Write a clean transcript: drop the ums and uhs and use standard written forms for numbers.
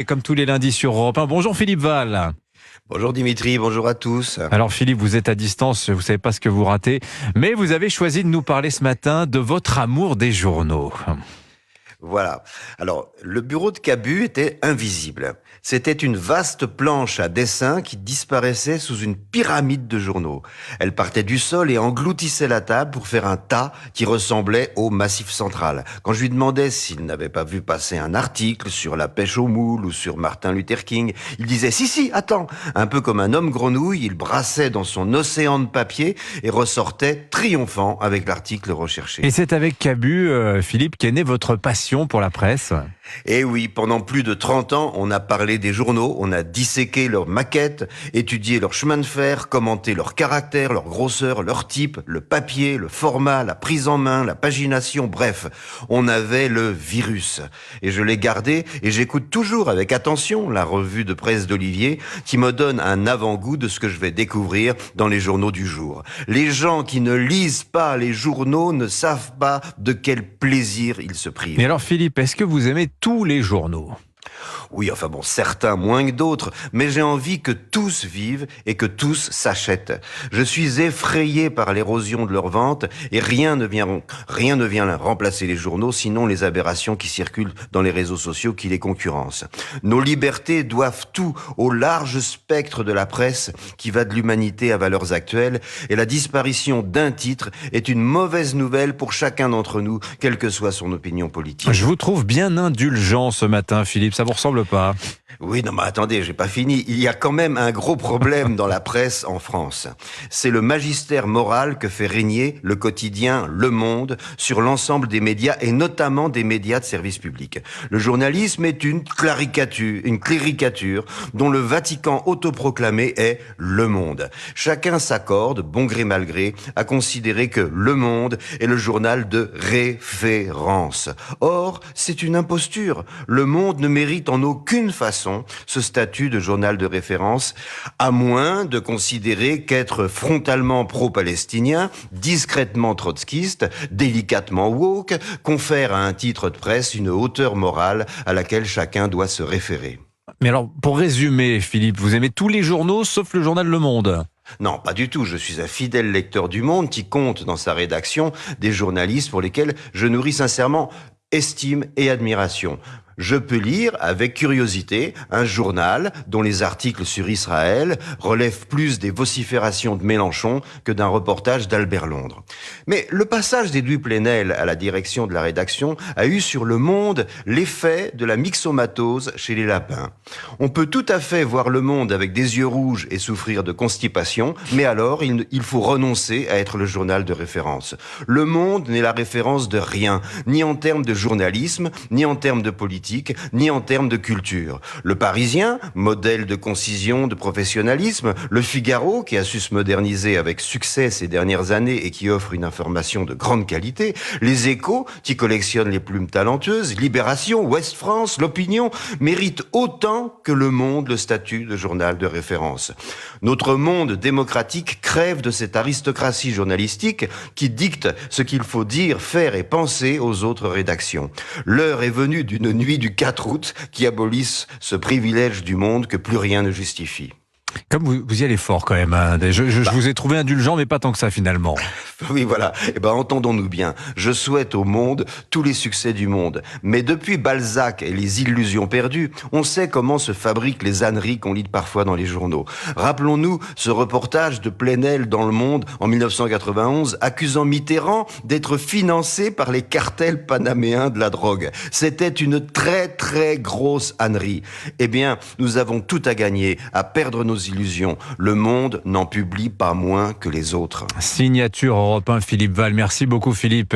Et comme tous les lundis sur Europe 1, bonjour Philippe Val. Bonjour Dimitri, bonjour à tous. Alors Philippe, vous êtes à distance, vous savez pas ce que vous ratez, mais vous avez choisi de nous parler ce matin de votre amour des journaux. Voilà. Alors, le bureau de Cabu était invisible. C'était une vaste planche à dessin qui disparaissait sous une pyramide de journaux. Elle partait du sol et engloutissait la table pour faire un tas qui ressemblait au Massif central. Quand je lui demandais s'il n'avait pas vu passer un article sur la pêche aux moules ou sur Martin Luther King, il disait « Si, attends !» Un peu comme un homme grenouille, il brassait dans son océan de papier et ressortait triomphant avec l'article recherché. Et c'est avec Cabu, Philippe, qu'est née votre passion pour la presse. Et oui, pendant plus de 30 ans, on a parlé des journaux, on a disséqué leurs maquettes, étudié leur chemin de fer, commenté leur caractère, leur grosseur, leur type, le papier, le format, la prise en main, la pagination, bref, on avait le virus. Et je l'ai gardé et j'écoute toujours avec attention la revue de presse d'Olivier qui me donne un avant-goût de ce que je vais découvrir dans les journaux du jour. Les gens qui ne lisent pas les journaux ne savent pas de quel plaisir ils se privent. Mais alors Philippe, est-ce que vous aimez tous les journaux ? Oui, enfin bon, certains moins que d'autres, mais j'ai envie que tous vivent et que tous s'achètent. Je suis effrayé par l'érosion de leur vente et rien ne vient remplacer les journaux, sinon les aberrations qui circulent dans les réseaux sociaux qui les concurrencent. Nos libertés doivent tout au large spectre de la presse qui va de l'humanité à valeurs actuelles, et la disparition d'un titre est une mauvaise nouvelle pour chacun d'entre nous, quelle que soit son opinion politique. Je vous trouve bien indulgent ce matin, Philippe, ça vous ressemble pas ? Oui, non, mais attendez, j'ai pas fini. Il y a quand même un gros problème dans la presse en France. C'est le magistère moral que fait régner le quotidien Le Monde sur l'ensemble des médias et notamment des médias de service public. Le journalisme est une caricature dont le Vatican autoproclamé est Le Monde. Chacun s'accorde, bon gré mal gré, à considérer que Le Monde est le journal de référence. Or, c'est une imposture. Le Monde ne mérite en aucune façon ce statut de journal de référence, à moins de considérer qu'être frontalement pro-palestinien, discrètement trotskiste, délicatement woke, confère à un titre de presse une hauteur morale à laquelle chacun doit se référer. Mais alors, pour résumer, Philippe, vous aimez tous les journaux sauf le journal Le Monde ? Non, pas du tout. Je suis un fidèle lecteur du Monde qui compte dans sa rédaction des journalistes pour lesquels je nourris sincèrement estime et admiration. Je peux lire avec curiosité un journal dont les articles sur Israël relèvent plus des vociférations de Mélenchon que d'un reportage d'Albert Londres. Mais le passage d'Edoui Plenel à la direction de la rédaction a eu sur Le Monde l'effet de la myxomatose chez les lapins. On peut tout à fait voir Le Monde avec des yeux rouges et souffrir de constipation, mais alors il faut renoncer à être le journal de référence. Le Monde n'est la référence de rien, ni en termes de journalisme, ni en termes de politique, ni en termes de culture. Le Parisien, modèle de concision, de professionnalisme, Le Figaro, qui a su se moderniser avec succès ces dernières années et qui offre une information de grande qualité, Les Échos, qui collectionnent les plumes talentueuses, Libération, Ouest France, L'Opinion, méritent autant que Le Monde le statut de journal de référence. Notre monde démocratique crève de cette aristocratie journalistique qui dicte ce qu'il faut dire, faire et penser aux autres rédactions. L'heure est venue d'une nuit du 4 août qui abolisse ce privilège du Monde que plus rien ne justifie. Comme vous y allez fort quand même, hein. Je vous ai trouvé indulgent, mais pas tant que ça finalement. Oui, voilà. Entendons-nous bien. Je souhaite au monde tous les succès du monde. Mais depuis Balzac et les illusions perdues, on sait comment se fabriquent les âneries qu'on lit parfois dans les journaux. Rappelons-nous ce reportage de Plenel dans Le Monde en 1991, accusant Mitterrand d'être financé par les cartels panaméens de la drogue. C'était une très très grosse ânerie. Eh bien, nous avons tout à gagner à perdre nos illusions. Le Monde n'en publie pas moins que les autres. Signature Europe 1, Philippe Val. Merci beaucoup Philippe.